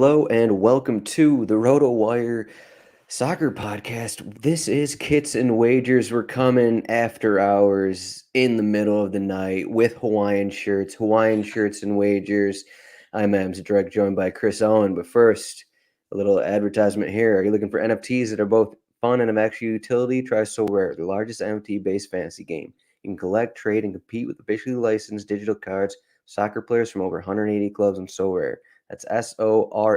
hello, and welcome to the RotoWire Soccer Podcast. This is Kits and Wagers. We're coming after hours in the middle of the night with Hawaiian shirts and wagers. I'm Zdroik, joined by Chris Owen. But first, a little advertisement here. Are you looking for NFTs that are both fun and of actual utility? Try So Rare, the largest NFT-based fantasy game. You can collect, trade, and compete with officially licensed digital cards, soccer players from over 180 clubs on So Rare. That's SORARE.com.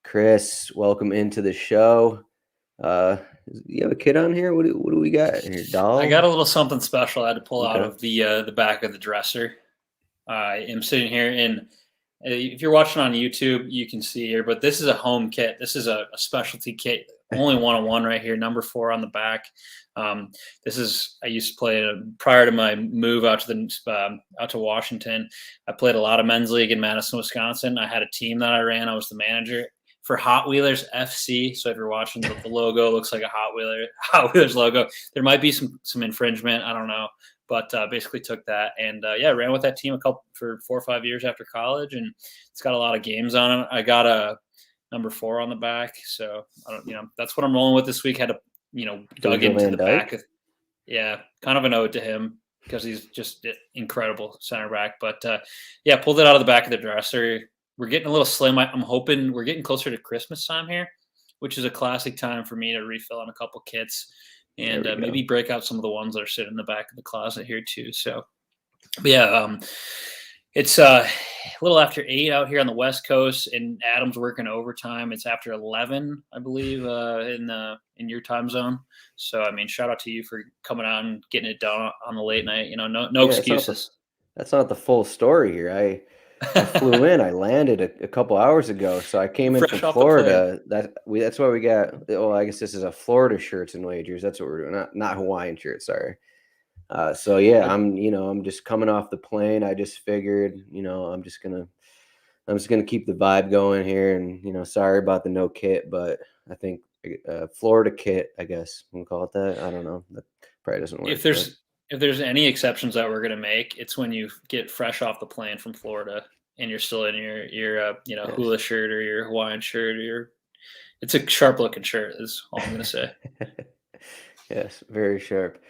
Chris, welcome into the show. Uh, you have a kid on here? What do we got here? I Doll? got a little something special I had to pull out Okay. of the back of the dresser. I am sitting here, and if you're watching on YouTube, you can see here. But this is a home kit. This is a specialty kit. Only 101 right here, number 4 on the back. This is I used to play prior to my move out to Washington. I played a lot of men's league in Madison, Wisconsin. I had a team that I ran. I was the manager for Hot Wheelers FC. So if you're watching, the logo looks like a Hot Wheelers logo. There might be some infringement. I don't know. But basically took that and ran with that team for 4 or 5 years after college, and it's got a lot of games on it. I got a number 4 on the back, so that's what I'm rolling with this week. Had to dug Virgil into van the Dijk? back. Kind of an ode to him because he's just incredible center back. But pulled it out of the back of the dresser. We're getting a little slim. I'm hoping we're getting closer to Christmas time here, which is a classic time for me to refill on a couple kits. And maybe break out some of the ones that are sitting in the back of the closet here too. So, it's a little after 8 out here on the West Coast, and Adam's working overtime. It's after 11, I believe, in your time zone. So, I mean, shout out to you for coming out and getting it done on the late night. No excuses. That's not the full story here. I flew in. I landed a couple hours ago, so I came in from Fresh off the plane. Florida. That's why we got. Well, I guess this is a Florida shirts and wagers. That's what we're doing. Not Hawaiian shirts. Sorry. So yeah, I'm just coming off the plane. I just figured, I'm just gonna keep the vibe going here, and sorry about the no kit, but I think Florida kit, I guess we'll call it that. I don't know. That probably doesn't work. If there's any exceptions that we're gonna make, it's when you get fresh off the plane from Florida and you're still in your Yes. hula shirt or your Hawaiian shirt or it's a sharp looking shirt is all I'm gonna say. Yes, very sharp.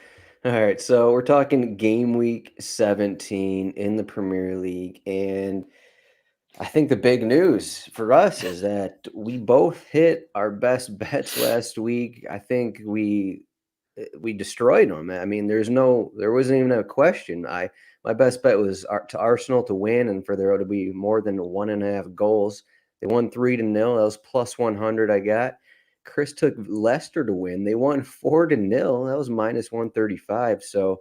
All right, so we're talking game week 17 in the Premier League, and I think the big news for us is that we both hit our best bets last week. I think we destroyed them. I mean, there wasn't even a question. My best bet was to Arsenal to win and for there to be more than 1.5 goals. They won 3-0. That was plus 100. I got. Chris took Leicester to win. They won 4-0. That was minus 135. So,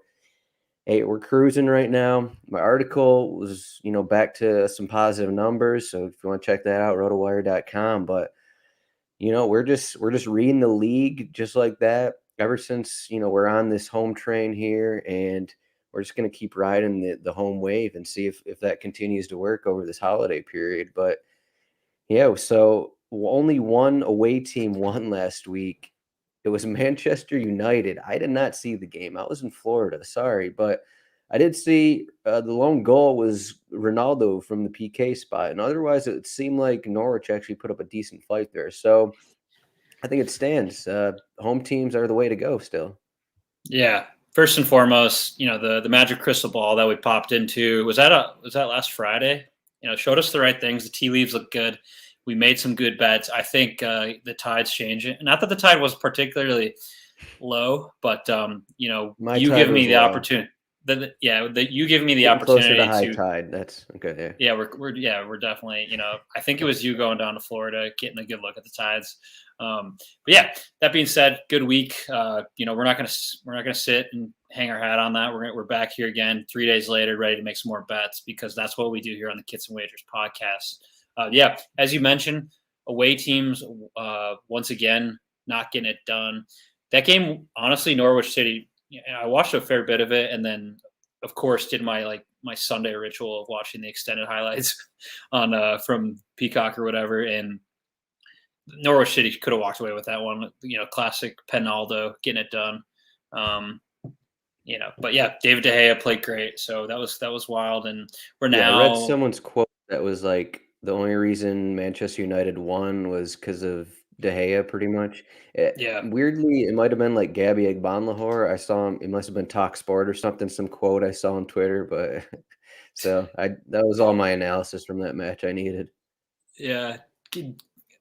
hey, we're cruising right now. My article was, back to some positive numbers. So if you want to check that out, rotowire.com. But we're just reading the league just like that ever since we're on this home train here, and we're just going to keep riding the home wave and see if that continues to work over this holiday period. But yeah, so only one away team won last week. It was Manchester United. I did not see the game. I was in Florida. Sorry, but I did see the lone goal was Ronaldo from the PK spot, and otherwise it seemed like Norwich actually put up a decent fight there. So I think it stands. Home teams are the way to go still. Yeah. First and foremost, the magic crystal ball that we popped into was that last Friday? Showed us the right things. The tea leaves look good. We made some good bets. I think the tide's changing. Not that the tide was particularly low, but you give me the opportunity. You give me the Getting closer opportunity to high to. tide. That's okay. Yeah, we're definitely. I think it was you going down to Florida, getting a good look at the tides. But yeah, that being said, good week. We're not gonna sit and hang our hat on that. We're back here again 3 days later, ready to make some more bets because that's what we do here on the Kits and Wagers podcast. As you mentioned, away teams once again not getting it done. That game, honestly, Norwich City. I watched a fair bit of it, and then of course did my Sunday ritual of watching the extended highlights on from Peacock or whatever, and Norwich City could have walked away with that one. Classic Penaldo getting it done. But yeah, David De Gea played great, so that was wild, and we're now. I read someone's quote that was like the only reason Manchester United won was because of De Gea, pretty much. Yeah. Weirdly, it might have been like Gabby Agbanlahor. I saw him. It must have been Talk Sport or something. Some quote I saw on Twitter, but so I that was all my analysis from that match I needed. Yeah.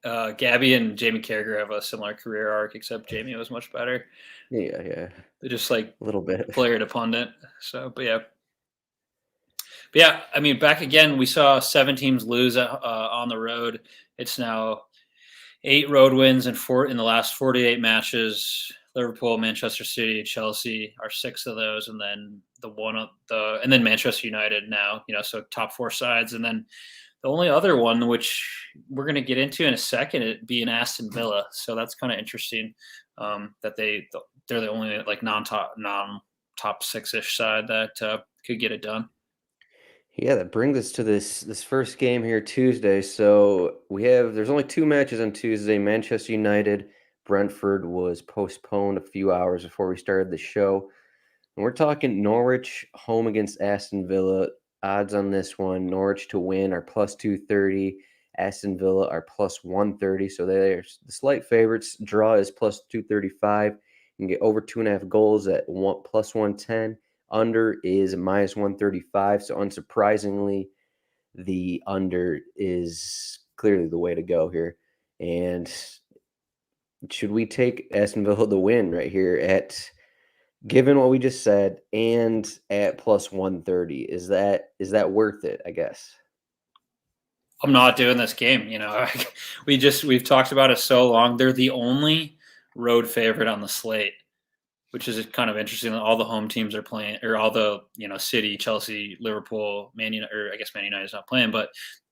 Gabby and Jamie Carragher have a similar career arc, except Jamie was much better. Yeah, yeah, They're just like a little bit. player to pundit. So, but yeah. I mean, back again, we saw 7 teams lose on the road. It's now 8 road wins and four in the last 48 matches. Liverpool, Manchester City, Chelsea are 6 of those, and then and then Manchester United now. So top 4 sides, and then the only other one, which we're going to get into in a second, it being Aston Villa. So that's kind of interesting that they're the only like non top 6-ish side that could get it done. Yeah, that brings us to this first game here Tuesday. So there's only 2 matches on Tuesday. Manchester United, Brentford was postponed a few hours before we started the show. And we're talking Norwich home against Aston Villa. Odds on this one, Norwich to win are plus 230. Aston Villa are plus 130. So they're the slight favorites. Draw is plus 235. You can get over 2.5 goals at plus 110. Under is minus 135. So unsurprisingly, the under is clearly the way to go here. And should we take Aston Villa the win right here at given what we just said and at plus 130? Is that worth it, I guess? I'm not doing this game. We've talked about it so long. They're the only road favorite on the slate, which is kind of interesting that all the home teams are playing, or all the City, Chelsea, Liverpool, Man United, or I guess Man United is not playing, but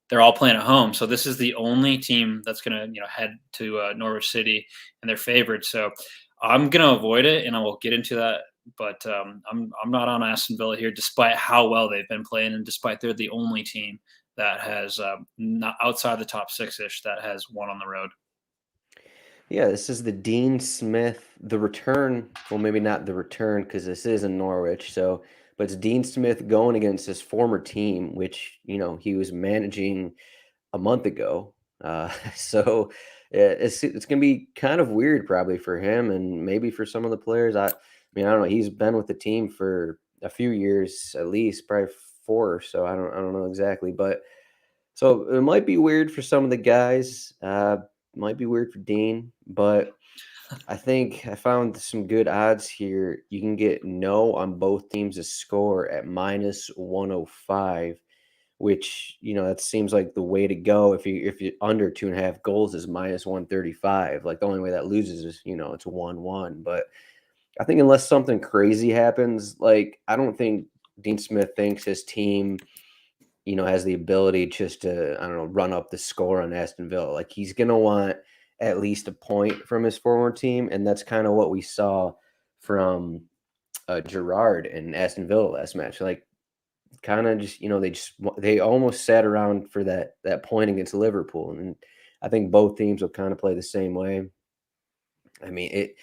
they're all playing at home. So this is the only team that's going to head to Norwich City, and they're favored. So I'm going to avoid it, and I will get into that. But I'm not on Aston Villa here, despite how well they've been playing, and despite they're the only team that has not outside the top 6-ish that has won on the road. Yeah, this is the Dean Smith, the return. Well, maybe not the return because this is in Norwich. So, but it's Dean Smith going against his former team, which he was managing a month ago. So it's gonna be kind of weird probably for him and maybe for some of the players. I mean, I don't know. He's been with the team for a few years at least, probably 4 or so. I don't know exactly, but so it might be weird for some of the guys. Might be weird for Dean, but I think I found some good odds here. You can get no on both teams to score at minus 105, which that seems like the way to go. If you under 2.5 goals is minus 135. Like the only way that loses is it's 1-1. But I think unless something crazy happens, like I don't think Dean Smith thinks his team has the ability just to, I don't know, run up the score on Aston Villa. Like he's gonna want at least a point from his former team, and that's kind of what we saw from Gerrard and Aston Villa last match. Like kind of just they almost sat around for that point against Liverpool, and I think both teams will kind of play the same way. I mean, it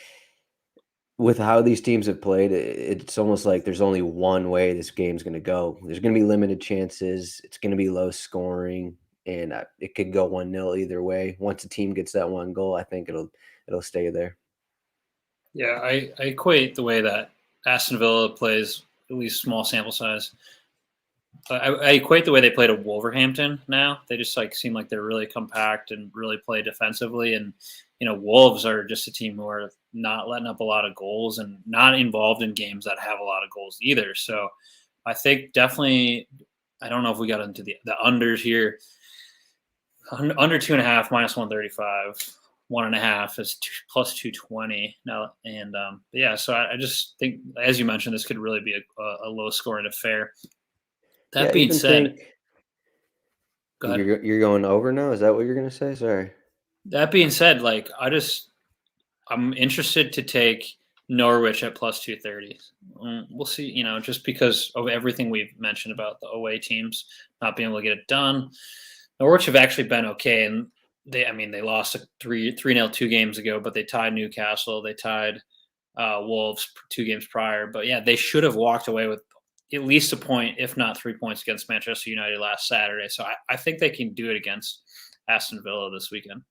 with how these teams have played, it's almost like there's only one way this game's going to go. There's going to be limited chances. It's going to be low scoring, and it could go 1-0 either way. Once a team gets that 1 goal, I think it'll stay there. Yeah, I equate the way that Aston Villa plays, at least small sample size. I equate the way they played at Wolverhampton now. They just seem like they're really compact and really play defensively. And Wolves are just a team who are not letting up a lot of goals and not involved in games that have a lot of goals either. So I think definitely, I don't know if we got into the unders here. Under 2.5 minus 135. 1.5 is plus 220 now, and yeah. So I just think, as you mentioned, this could really be a low scoring affair. Yeah, That I being even said, think go ahead. you're going over now. Is that what you're going to say? Sorry. That being said, I'm interested to take Norwich at plus 230. We'll see, just because of everything we've mentioned about the away teams not being able to get it done. Norwich have actually been okay, and they lost 3-0 2 games ago, but they tied Newcastle, they tied Wolves 2 games prior. But yeah, they should have walked away with at least a point, if not 3 points, against Manchester United last Saturday. So I think they can do it against Aston Villa this weekend.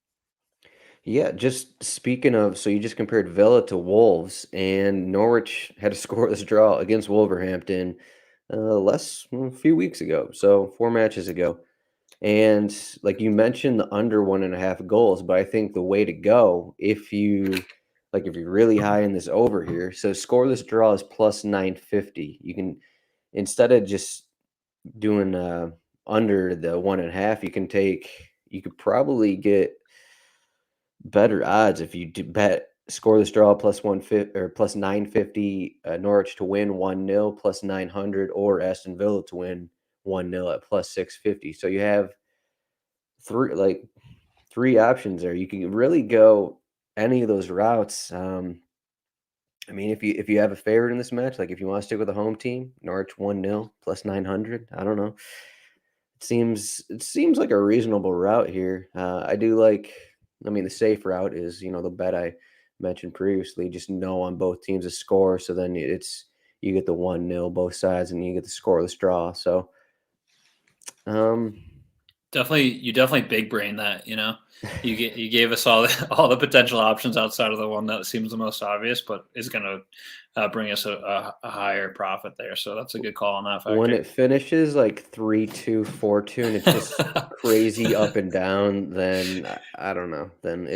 Yeah, just speaking of, so you just compared Villa to Wolves, and Norwich had a scoreless draw against Wolverhampton a few weeks ago, so 4 matches ago. And like you mentioned, the under 1.5 goals, but I think the way to go, if you're really high in this over here, so scoreless draw is plus 950. You can, instead of just doing under the 1.5, you could probably get better odds if you bet scoreless draw plus 150 or plus 950, Norwich to win 1-0 plus 900, or Aston Villa to win 1-0 at plus 650. So you have three options there. You can really go any of those routes. I mean, if you have a favorite in this match, like if you want to stick with a home team, Norwich 1-0 plus 900. I don't know. It seems like a reasonable route here. I do like. I mean, the safe route is the bet I mentioned previously. Just know on both teams a score, so then you get the 1-0 both sides, and you get the scoreless draw. So, um, You definitely big brain that. You gave us all the potential options outside of the one that seems the most obvious, but is going to bring us a higher profit there. So that's a good call on that when factor. it finishes like 3-2, 4-2, and it's just crazy up and down, then I don't know. Then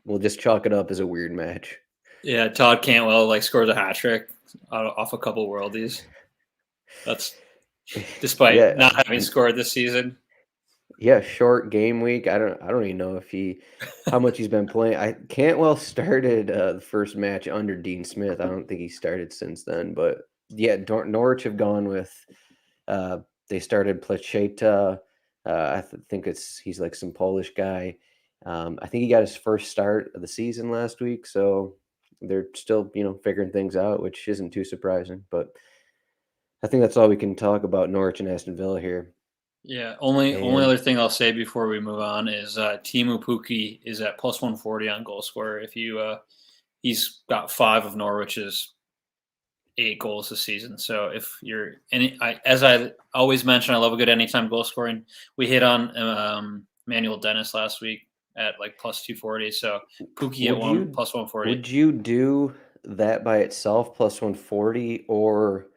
we'll just chalk it up as a weird match. Yeah, Todd Cantwell scores a hat trick off a couple worldies. That's despite Yeah, not having scored this season. yeah, short game week. I don't even know how much he's been playing. Cantwell started the first match under Dean Smith. I don't think he started since then, but yeah, Norwich have gone with uh they started Placheta. Think he's like some Polish guy. I think he got his first start of the season last week, so they're still, figuring things out, which isn't too surprising, but I think that's all we can talk about Norwich and Aston Villa here. Yeah, only And other thing I'll say before we move on is Timu Puki is at plus 140 on goal scorer. If you he's got 5 of Norwich's 8 goals this season. So if you're as I always mention, I love a good anytime goal scoring. We hit on Manuel Dennis last week at like plus 240. So Pookie at would one you plus 140. would you do that by itself plus 140, or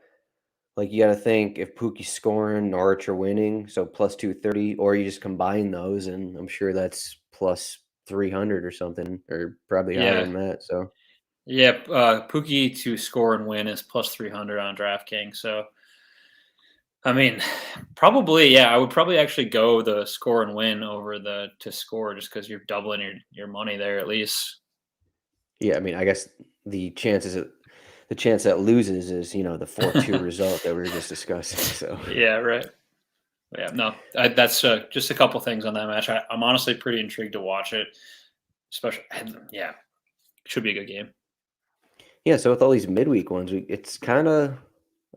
like you got to think if Pookie's scoring, Norwich are winning, so plus 230, or you just combine those, and I'm sure that's plus 300 or something, or probably higher Yeah, than that. So yeah. Pookie to score and win is plus 300 on DraftKings. So I mean, probably, yeah. I would probably actually go the score and win over the to score, just because you're doubling your money there at least. yeah, I mean, I guess the chances the chance that loses is the 4-2 result that we were just discussing. So Yeah, right. Yeah, no, that's just a couple things on that match. I'm honestly pretty intrigued to watch it, especially. Yeah, should be a good game. yeah, so with all these midweek ones, it's kind of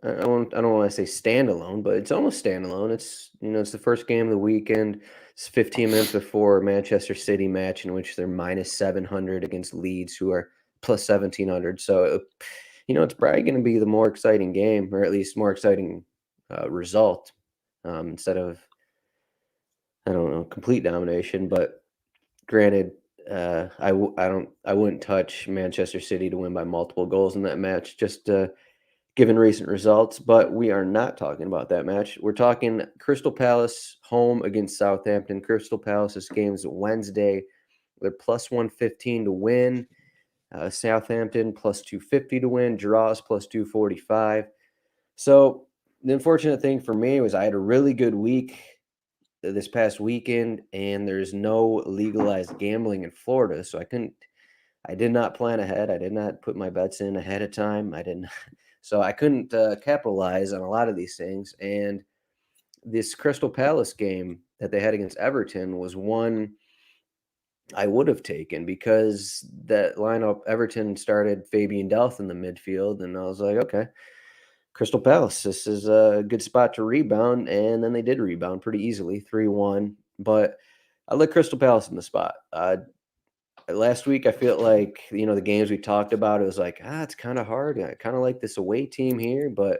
I don't want to say standalone, but it's almost standalone. It's the first game of the weekend. It's 15 minutes before a Manchester City match in which they're minus 700 against Leeds, who are plus 1700. So it's probably going to be the more exciting game, or at least more exciting result, instead of, I don't know, complete domination. But granted, I wouldn't touch Manchester City to win by multiple goals in that match, just given recent results. But we are not talking about that match. We're talking Crystal Palace home against Southampton. Crystal Palace's game is Wednesday. They're plus 115 to win. Southampton plus 250 to win. Draws plus 245. So the unfortunate thing for me was I had a really good week this past weekend, and there's no legalized gambling in Florida, so I did not plan ahead. I did not put my bets in ahead of time. I didn't, so I couldn't capitalize on a lot of these things. And this Crystal Palace game that they had against Everton was one I would have taken, because that lineup, Everton started Fabian Delph in the midfield, and I was like, okay, Crystal Palace, this is a good spot to rebound, and then they did rebound pretty easily, 3-1. But I like Crystal Palace in the spot. Last week, I feel like the games we talked about, it was like it's kind of hard. I kind of like this away team here, but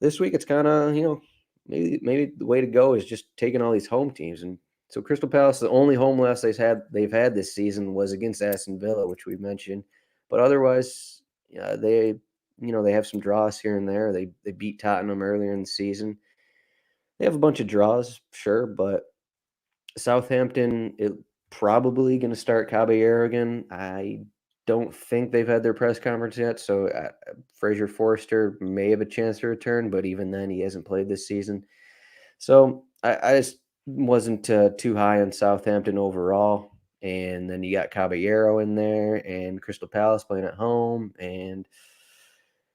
this week it's kind of maybe the way to go is just taking all these home teams. And so Crystal Palace, the only home loss they've had this season was against Aston Villa, which we mentioned, but otherwise, they have some draws here and there. They beat Tottenham earlier in the season. They have a bunch of draws, sure, but Southampton it probably going to start Caballero again. I don't think they've had their press conference yet, so Fraser Forster may have a chance to return, but even then, he hasn't played this season. So I just wasn't too high on Southampton overall. And then you got Caballero in there, and Crystal Palace playing at home, and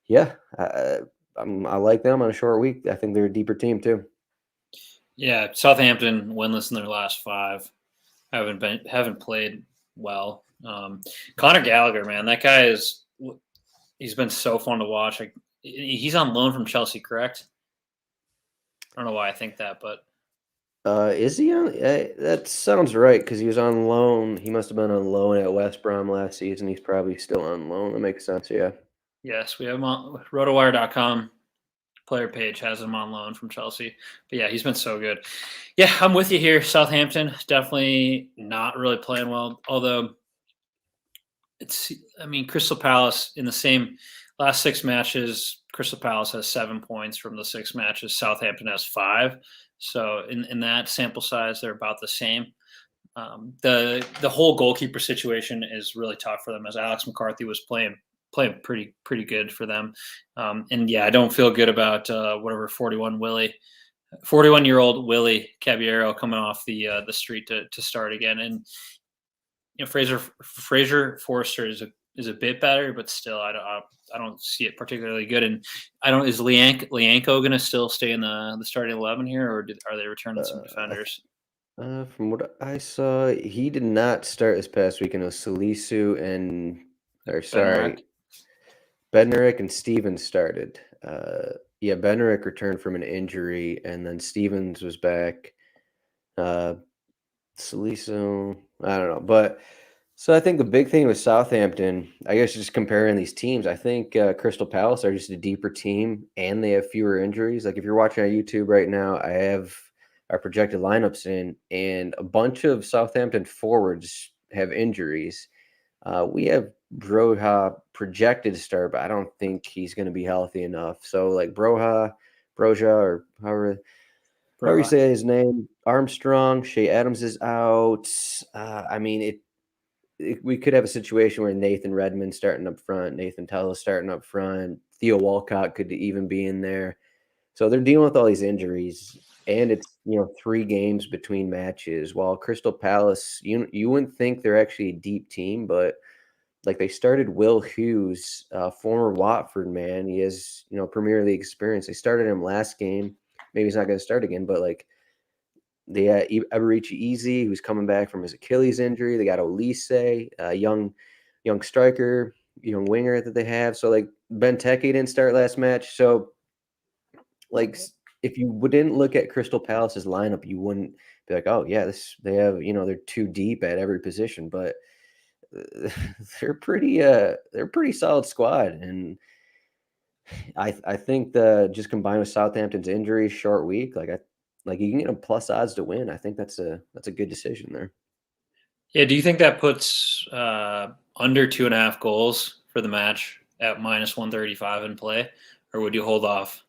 yeah, I like them on a short week. I think they're a deeper team too. Yeah, Southampton winless in their last 5. Haven't played well. Conor Gallagher, man, that guy he's been so fun to watch. Like, he's on loan from Chelsea, correct? I don't know why I think that, but Is he on? That sounds right because he was on loan. He must have been on loan at West Brom last season. He's probably still on loan. That makes sense. Yeah. yes, we have him on rotowire.com. Player page has him on loan from Chelsea. But yeah, he's been so good. Yeah, I'm with you here. Southampton definitely not really playing well. Although Crystal Palace in the same last 6 matches, Crystal Palace has 7 points from the 6 matches. Southampton has 5. So in that sample size, they're about the same. The whole goalkeeper situation is really tough for them, as Alex McCarthy was playing pretty good for them. And yeah, I don't feel good about 41-year-old Willie Caballero coming off the street to start again. And Fraser Forster is a bit better, but still I don't see it particularly good. And is Lianco going to still stay in the starting 11 here, or are they returning some defenders? From what I saw, he did not start this past weekend. It was Bednarik? Bednarik and Stevens started. Yeah, Bednarik returned from an injury, and then Stevens was back. Salisu, I don't know, but so I think the big thing with Southampton, I guess, just comparing these teams, I think Crystal Palace are just a deeper team, and they have fewer injuries. Like if you're watching on YouTube right now, I have our projected lineups in, and a bunch of Southampton forwards have injuries. We have Broja projected to start, but I don't think he's going to be healthy enough. So like Broja, or however you say his name, Armstrong, Shea Adams is out. I mean, we could have a situation where Nathan Redmond starting up front, Nathan Tellis starting up front, Theo Walcott could even be in there. So they're dealing with all these injuries, and it's 3 games between matches. While Crystal Palace, you wouldn't think they're actually a deep team, but like they started Will Hughes, former Watford man. He has Premier League experience. They started him last game. Maybe he's not going to start again, but like they had Eberici Easy, who's coming back from his Achilles injury. They got Olise, a young striker, young winger that they have. So like Benteke didn't start last match. So like if you didn't look at Crystal Palace's lineup, you wouldn't be like, oh yeah, they have they're too deep at every position, but they're pretty solid squad. And I think just combined with Southampton's injury, short week, like you can get a plus odds to win. I think that's a good decision there. Yeah, do you think that puts under 2.5 goals for the match at -135 in play, or would you hold off?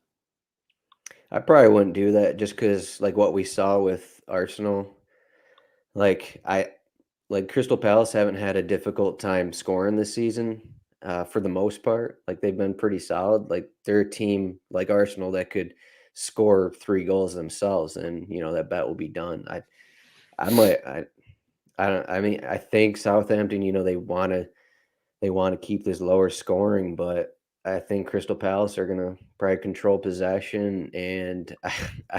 I probably wouldn't do that just because like what we saw with Arsenal, like Crystal Palace haven't had a difficult time scoring this season. For the most part, like they've been pretty solid. Like they're a team like Arsenal that could score 3 goals themselves, and that bet will be done. I might I don't. I mean, I think Southampton, they want to keep this lower scoring, but I think Crystal Palace are gonna probably control possession, and I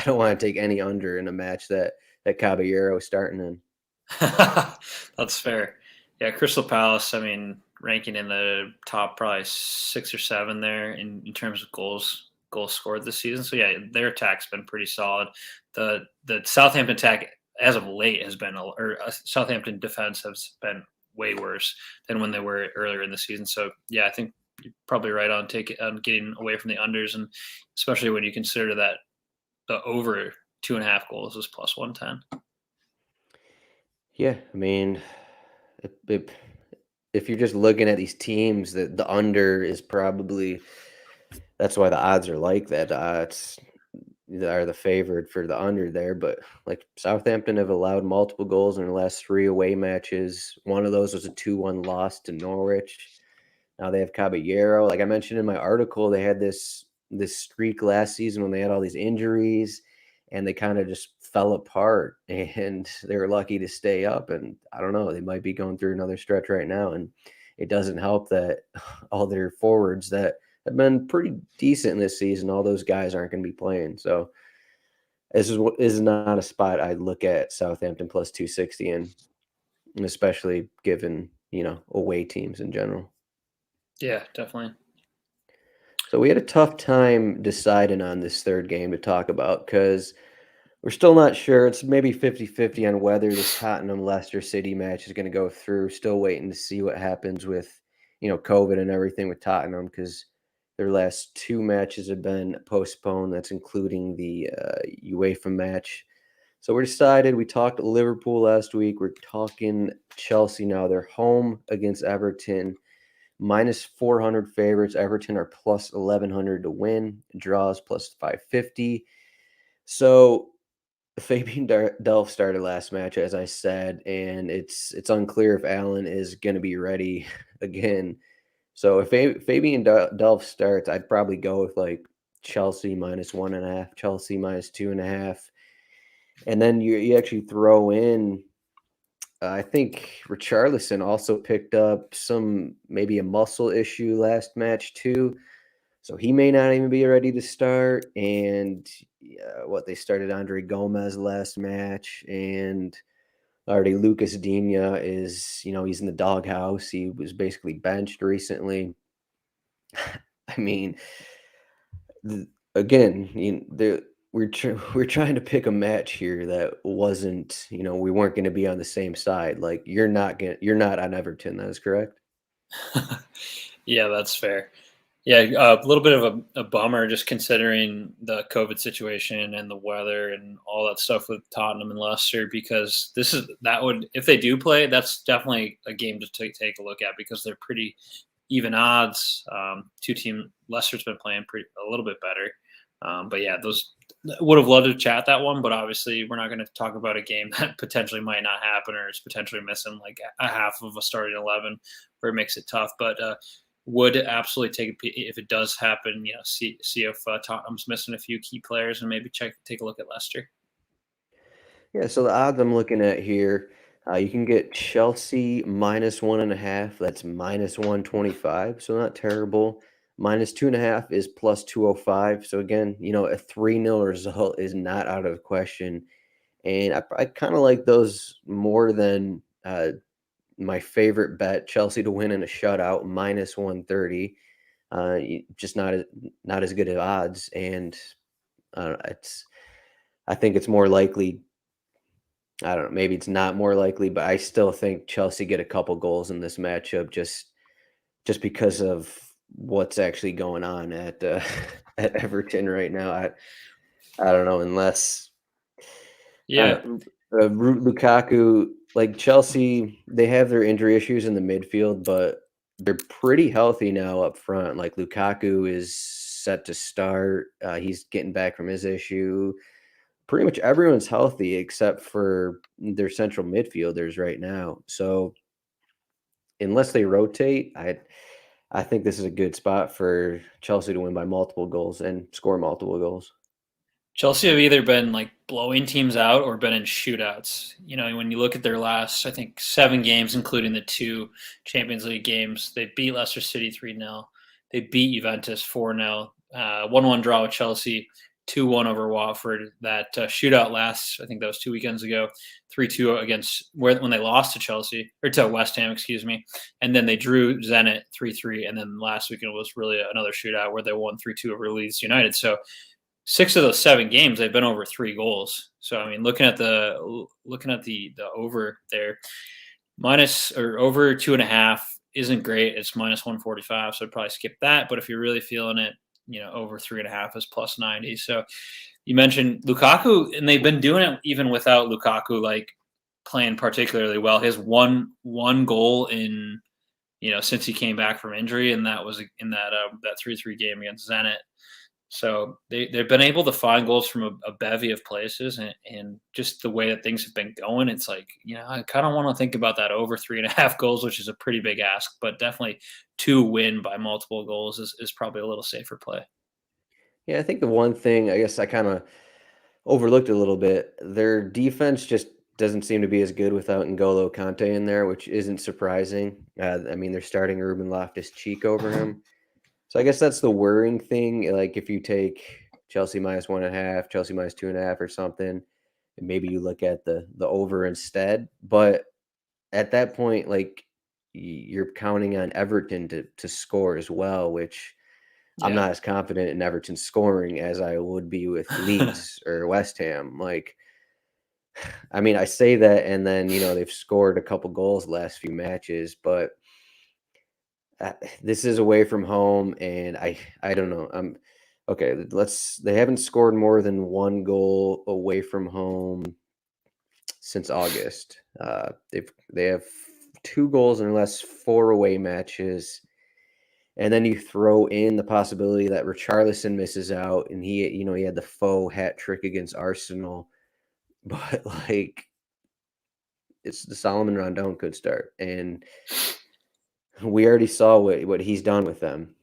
don't want to take any under in a match that Caballero is starting in. That's fair. Yeah, Crystal Palace, ranking in the top probably 6 or 7 there in terms of goals scored this season. So yeah, their attack's been pretty solid. The Southampton attack as of late has been, or Southampton defense has been way worse than when they were earlier in the season. So yeah, I think you're probably right on getting away from the unders, and especially when you consider that the over 2.5 goals is plus 110. Yeah, I mean, if, if, if you're just looking at these teams, the under is probably that's why the odds are like that. It's are the favored for the under there, but like Southampton have allowed multiple goals in their last three away matches. One of those was a 2-1 loss to Norwich. Now they have Caballero. Like I mentioned in my article, they had this streak last season when they had all these injuries and they kind of just fell apart and they were lucky to stay up. And I don't know, they might be going through another stretch right now. And it doesn't help that all their forwards that have been pretty decent this season, all those guys aren't going to be playing. So this is not a spot I'd look at Southampton plus 260 in, especially given, away teams in general. Yeah, definitely. So we had a tough time deciding on this third game to talk about because we're still not sure. It's maybe 50-50 on whether this Tottenham-Leicester City match is going to go through. Still waiting to see what happens with, COVID and everything with Tottenham because their last two matches have been postponed. That's including the UEFA match. So we're decided. We talked Liverpool last week. We're talking Chelsea now. They're home against Everton. Minus 400 favorites. Everton are plus 1,100 to win. Draws plus 550. So Fabian Delph started last match, as I said, and it's unclear if Allen is going to be ready again. So if Fabian Delph starts, I'd probably go with like Chelsea minus 1.5, Chelsea minus 2.5, and then you actually throw in. I think Richarlison also picked up maybe a muscle issue last match too. So he may not even be ready to start. And they started Andre Gomez last match, and already Lucas Digne is, he's in the doghouse. He was basically benched recently. I mean, again, we're trying to pick a match here that wasn't, we weren't going to be on the same side. Like you're not on Everton. That is correct. Yeah, that's fair. Yeah, a little bit of a bummer just considering the COVID situation and the weather and all that stuff with Tottenham and Leicester because that would if they do play, that's definitely a game to take a look at because they're pretty even odds. Leicester's been playing a little bit better, but yeah, those would have loved to chat that one, but obviously we're not going to talk about a game that potentially might not happen or is potentially missing like a half of a starting 11, where it makes it tough, but. Would absolutely take if it does happen. See if Tottenham's missing a few key players and maybe take a look at Leicester. Yeah, so the odds I'm looking at here, you can get Chelsea minus 1.5. That's minus 125. So not terrible. Minus 2.5 is plus 205. So again, a 3-0 result is not out of the question. And I kind of like those more than my favorite bet, Chelsea to win in a shutout, minus 130. Just not as good at odds. And I think it's more likely. I don't know. Maybe it's not more likely, but I still think Chelsea get a couple goals in this matchup just because of what's actually going on at at Everton right now. I don't know unless Yeah, Lukaku, like Chelsea, they have their injury issues in the midfield, but they're pretty healthy now up front. Like Lukaku is set to start. He's getting back from his issue. Pretty much everyone's healthy except for their central midfielders right now. So unless they rotate, I think this is a good spot for Chelsea to win by multiple goals and score multiple goals. Chelsea have either been like blowing teams out or been in shootouts. When you look at their last, I think 7 games, including the 2 Champions League games, they beat Leicester City 3-0. They beat Juventus 4-0. 1-1 draw with Chelsea. 2-1 over Watford. That shootout last, I think that was 2 weekends ago, 3-2 against when they lost to Chelsea or to West Ham, excuse me, and then they drew Zenit 3-3, and then last weekend was really another shootout where they won 3-2 over Leeds United. So 6 of those 7 games they've been over 3 goals. So I mean, looking at the over there, minus or over 2.5 isn't great. It's minus 145, so I'd probably skip that. But if you're really feeling it, over 3.5 is plus 90. So you mentioned Lukaku, and they've been doing it even without Lukaku like playing particularly well. His one goal in since he came back from injury, and that was in that 3-3 game against Zenit. So they've been able to find goals from a bevy of places, and just the way that things have been going, it's like, I kind of want to think about that over 3.5 goals, which is a pretty big ask, but definitely to win by multiple goals is probably a little safer play. Yeah, I think the one thing I guess I kind of overlooked a little bit, their defense just doesn't seem to be as good without N'Golo Kante in there, which isn't surprising. I mean, they're starting Ruben Loftus-Cheek over him. So I guess that's the worrying thing. Like if you take Chelsea minus 1.5, Chelsea minus 2.5 or something, and maybe you look at the over instead. But at that point, like you're counting on Everton to score as well, which I'm Yeah. not as confident in Everton scoring as I would be with Leeds or West Ham. Like, I mean, I say that, and then they've scored a couple goals the last few matches, but this is away from home, and I don't know. Okay. They haven't scored more than one goal away from home since August. They have 2 goals in their last 4 away matches. And then you throw in the possibility that Richarlison misses out, and he had the faux hat trick against Arsenal, but like it's the Solomon Rondon could start, and we already saw what he's done with them.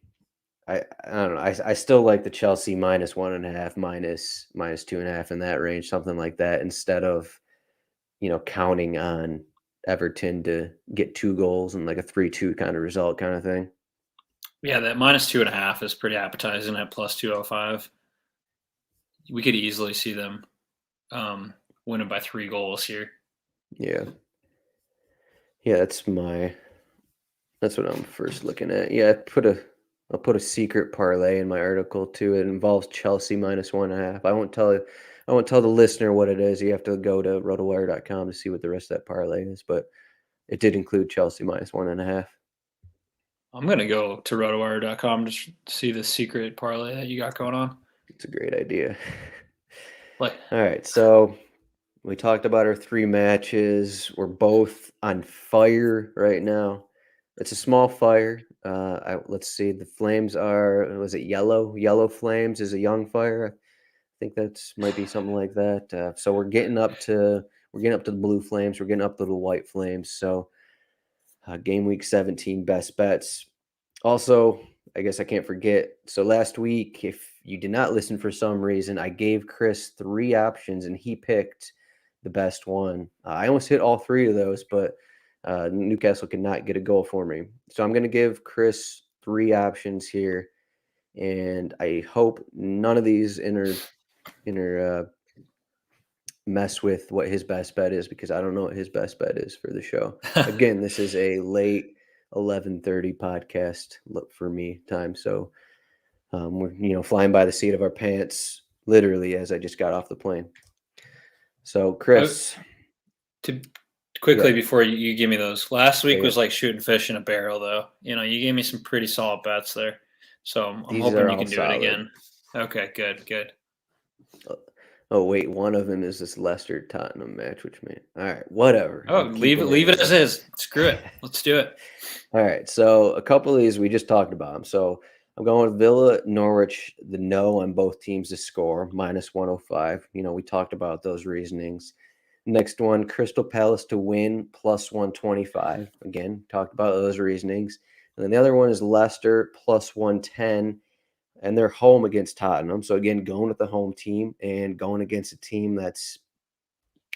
I don't know. I still like the Chelsea minus 1.5, minus 2.5 in that range, something like that, instead of counting on Everton to get 2 goals and like a 3-2 kind of result kind of thing. Yeah, that minus 2.5 is pretty appetizing at plus 205. We could easily see them winning by 3 goals here. Yeah. Yeah, that's what I'm first looking at. Yeah, I'll put a secret parlay in my article too. It involves Chelsea minus 1.5. I won't tell the listener what it is. You have to go to rotowire.com to see what the rest of that parlay is, but it did include Chelsea minus 1.5. I'm going to go to rotowire.com to see the secret parlay that you got going on. It's a great idea. Like, All right, so we talked about our 3 matches. We're both on fire right now. It's a small fire. Let's see. The flames was it yellow? Yellow flames is a young fire. I think that's might be something like that. So we're getting up to the blue flames. We're getting up to the white flames. So game week 17 best bets. Also, I guess I can't forget. So last week, if you did not listen for some reason, I gave Chris 3 options and he picked the best one. I almost hit all 3 of those, but Newcastle could not get a goal for me. So I'm going to give Chris 3 options here, and I hope none of these mess with what his best bet is, because I don't know what his best bet is for the show. Again, this is a late 11:30 podcast look for me time, so we're flying by the seat of our pants literally as I just got off the plane. So Chris, to quickly yeah, before you give me those, last week yeah, was like shooting fish in a barrel, though. You gave me some pretty solid bets there, so I'm these hoping are you all can do it solid. again. Okay, good. Oh wait, one of them is this Leicester Tottenham match, which all right, whatever. Oh, I'm leave keeping it as is. Screw it. Let's do it. All right, so a couple of these we just talked about them. So I'm going with Villa, Norwich, the no on both teams to score, minus 105. We talked about those reasonings. Next one, Crystal Palace to win, plus 125. Again, talked about those reasonings. And then the other one is Leicester, plus 110, and they're home against Tottenham. So again, going with the home team and going against a team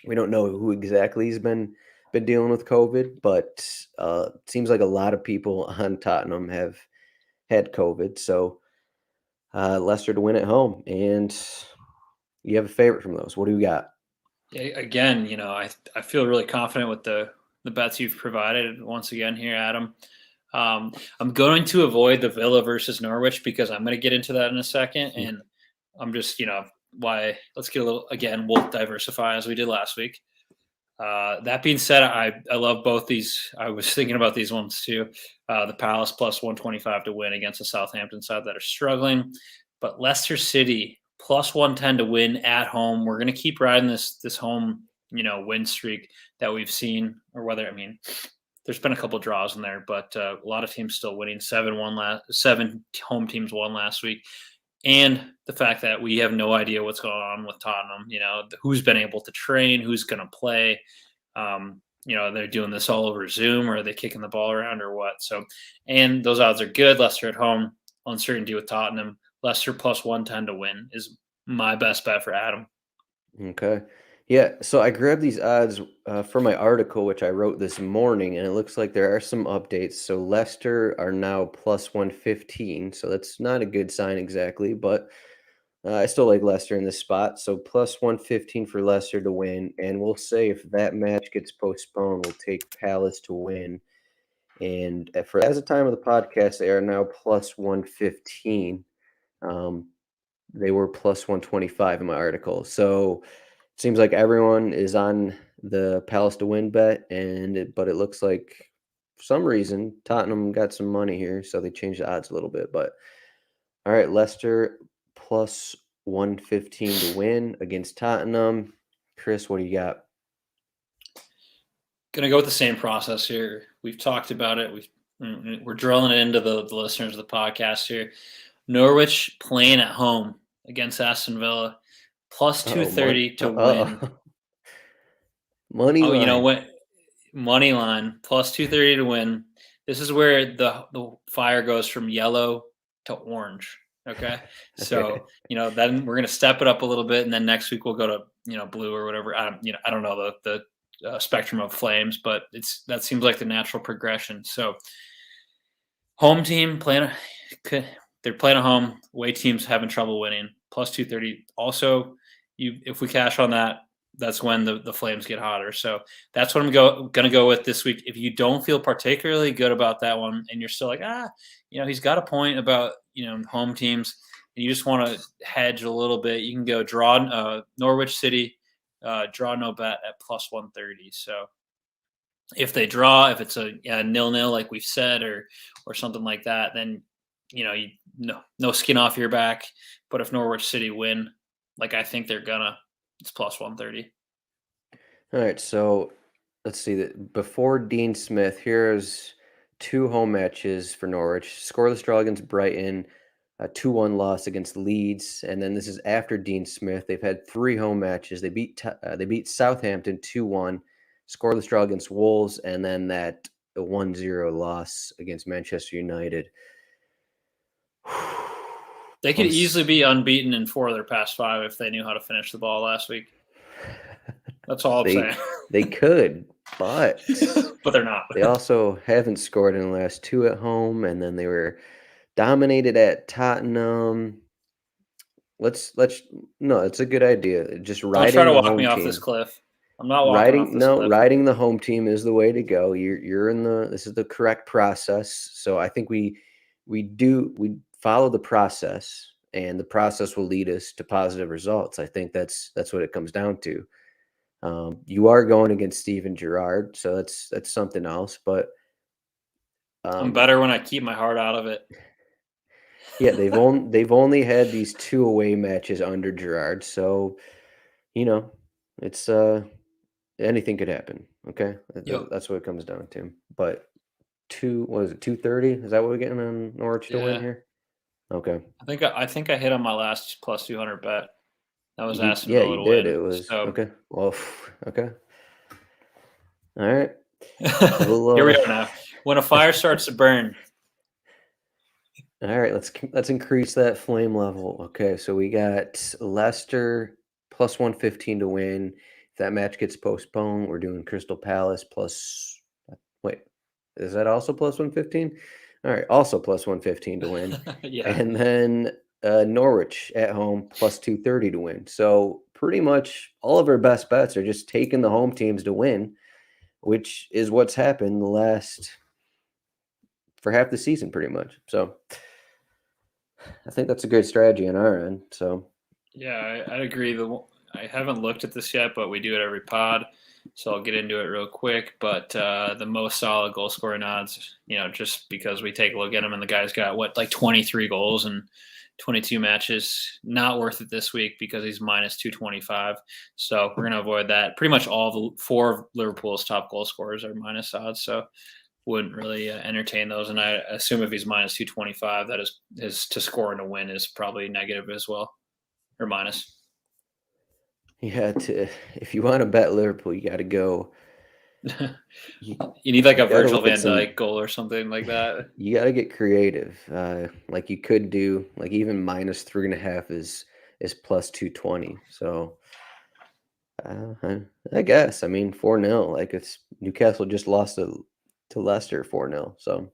we don't know who exactly has been dealing with COVID, but it seems like a lot of people on Tottenham have had COVID. So Leicester to win at home, and you have a favorite from those. What do we got? Yeah, again, I feel really confident with the bets you've provided once again here, Adam. I'm going to avoid the Villa versus Norwich because I'm going to get into that in a second, and I'm just why let's get a little again. We'll diversify as we did last week. That being said, I love both these. I was thinking about these ones too. The Palace plus 125 to win against the Southampton side that are struggling, but Leicester City plus 110 to win at home. We're going to keep riding this home win streak that we've seen, or whether there's been a couple draws in there, but a lot of teams still winning. 7 home teams won last week. And the fact that we have no idea what's going on with Tottenham, who's been able to train, who's going to play. They're doing this all over Zoom, or are they kicking the ball around, or what? So, and those odds are good. Leicester at home, uncertainty with Tottenham. Leicester plus 110 to win is my best bet for Adam. Okay. Yeah, so I grabbed these odds from my article, which I wrote this morning, and it looks like there are some updates. So Leicester are now plus 115, so that's not a good sign exactly, but I still like Leicester in this spot. So plus 115 for Leicester to win, and we'll say if that match gets postponed, we'll take Palace to win. And as the time of the podcast, they are now plus 115. They were plus 125 in my article. So it seems like everyone is on the Palace to win bet, but it looks like for some reason Tottenham got some money here, so they changed the odds a little bit. But all right, Leicester plus 115 to win against Tottenham. Chris, what do you got? Gonna go with the same process here. We've talked about it. We're drilling it into the listeners of the podcast here. Norwich playing at home against Aston Villa, plus 230 to win. Money line. You know what? Money line plus 230 to win. This is where the fire goes from yellow to orange. Okay, so then we're gonna step it up a little bit, and then next week we'll go to blue or whatever. I don't know the spectrum of flames, but that seems like the natural progression. So home team they're playing at home. Away teams having trouble winning. Plus 230. Also, if we cash on that, that's when the flames get hotter. So that's what I'm going to go with this week. If you don't feel particularly good about that one, and you're still like, he's got a point about home teams, and you just want to hedge a little bit, you can go draw Norwich City, draw no bet at plus 130. So if they draw, if it's a 0-0 like we've said, or something like that, then no skin off your back. But if Norwich City win, like I think they're gonna, it's plus 130. All right, so let's see that before Dean Smith, here's 2 home matches for Norwich. Scoreless draw against Brighton, a 2-1 loss against Leeds, and then this is after Dean Smith. They've had 3 home matches. They beat Southampton 2-1, scoreless draw against Wolves, and then that 1-0 loss against Manchester United. They could easily be unbeaten in 4 of their past 5 if they knew how to finish the ball last week. That's all I'm saying. They could, but they're not. They also haven't scored in the last 2 at home, and then they were dominated at Tottenham. It's a good idea. Just riding Don't try to the walk home me team. off this cliff. I'm not walking off this cliff. Riding the home team is the way to go. This is the correct process. So I think we follow the process, and the process will lead us to positive results. I think that's what it comes down to. You are going against Steven Gerrard, so that's something else. But I'm better when I keep my heart out of it. Yeah, they've only had these 2 away matches under Gerrard, so it's anything could happen. Okay, that's what it comes down to. But 230? Is that what we're getting on Norwich to win here? Okay. I think I hit on my last plus 200 bet. That was Aston Villa to you win. did. It was okay. Well, okay. All right. Here we are now. When a fire starts to burn. All right, let's increase that flame level. Okay, so we got Leicester plus 115 to win. If that match gets postponed, we're doing Crystal Palace plus. Wait, is that also plus 115? All right, also plus 115 to win. Yeah. And then Norwich at home plus 230 to win. So pretty much all of our best bets are just taking the home teams to win, which is what's happened for half the season, pretty much. So I think that's a good strategy on our end. So yeah, I agree. I haven't looked at this yet, but we do it every pod. So I'll get into it real quick. But the most solid goal scoring odds, just because we take a look at him and the guy's got like 23 goals and 22 matches. Not worth it this week because he's minus 225. So we're going to avoid that. Pretty much all the 4 of Liverpool's top goal scorers are minus odds. So wouldn't really entertain those. And I assume if he's minus 225, that is to score and to win is probably negative as well, or minus. Yeah, if you want to bet Liverpool, you got to go. You need like a got to Virgil look at van Dijk goal or something like that. You got to get creative. Like you could do, like even minus 3.5 is plus 220. So I guess. I mean 4-0. Like it's Newcastle just lost to Leicester 4-0. So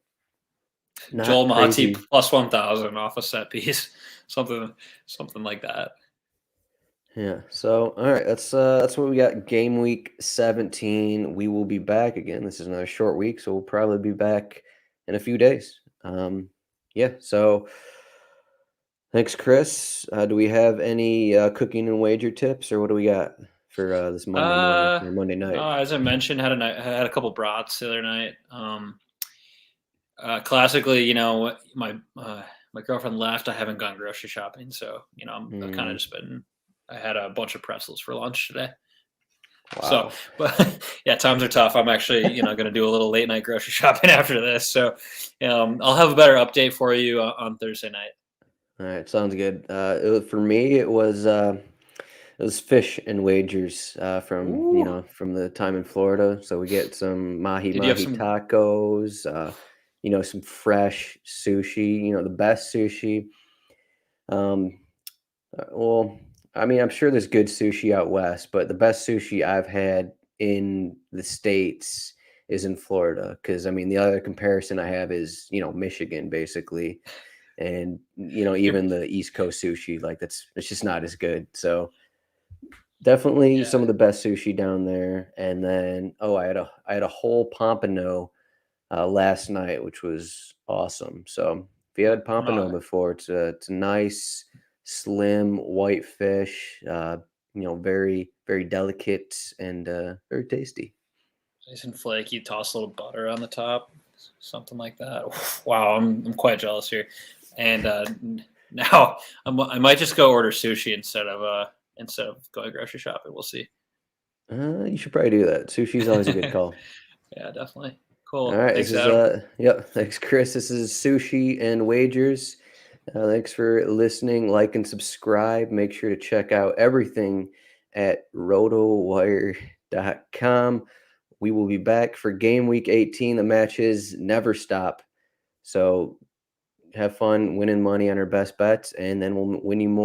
Joel not Matip crazy. plus 1,000 off a set piece, something like that. Yeah. So all right, that's what we got. Game week 17. We will be back again. This is another short week, so we'll probably be back in a few days. Yeah. So thanks, Chris. Do we have any cooking and wager tips, or what do we got for this Monday morning or Monday No, night? as I mentioned, had a couple brats the other night. Classically, my girlfriend left. I haven't gone grocery shopping, so I've kind of just been. I had a bunch of pretzels for lunch today. So, Wow. but yeah, times are tough. I'm actually, going to do a little late night grocery shopping after this. So, I'll have a better update for you on Thursday night. All right, sounds good. For me, it was fish and wagers from Ooh, from the time in Florida. So we get some mahi did you have mahi some? tacos, some fresh sushi. The best sushi. Um, well, I mean, I'm sure there's good sushi out west, but the best sushi I've had in the States is in Florida. Because I mean, the other comparison I have is Michigan, basically, and You're, even the East Coast sushi, like it's just not as good. So definitely yeah, some of the best sushi down there. And then I had a whole pompano last night, which was awesome. So if you had I'm pompano not before, it's a nice, slim white fish. Very very delicate and very tasty. nice and flaky. Toss a little butter on the top, something like that. Wow, I'm quite jealous here. And now I might just go order sushi instead of going grocery shopping. We'll see. You should probably do that. Sushi's always a good call. Yeah, definitely. All Cool. right, this Thanks, is Adam. yep. Thanks, Chris. This is Sushi and Wagers. Thanks for listening. Like and subscribe. Make sure to check out everything at rotowire.com. We will be back for game week 18. The matches never stop. So have fun winning money on our best bets, and then we'll win you more.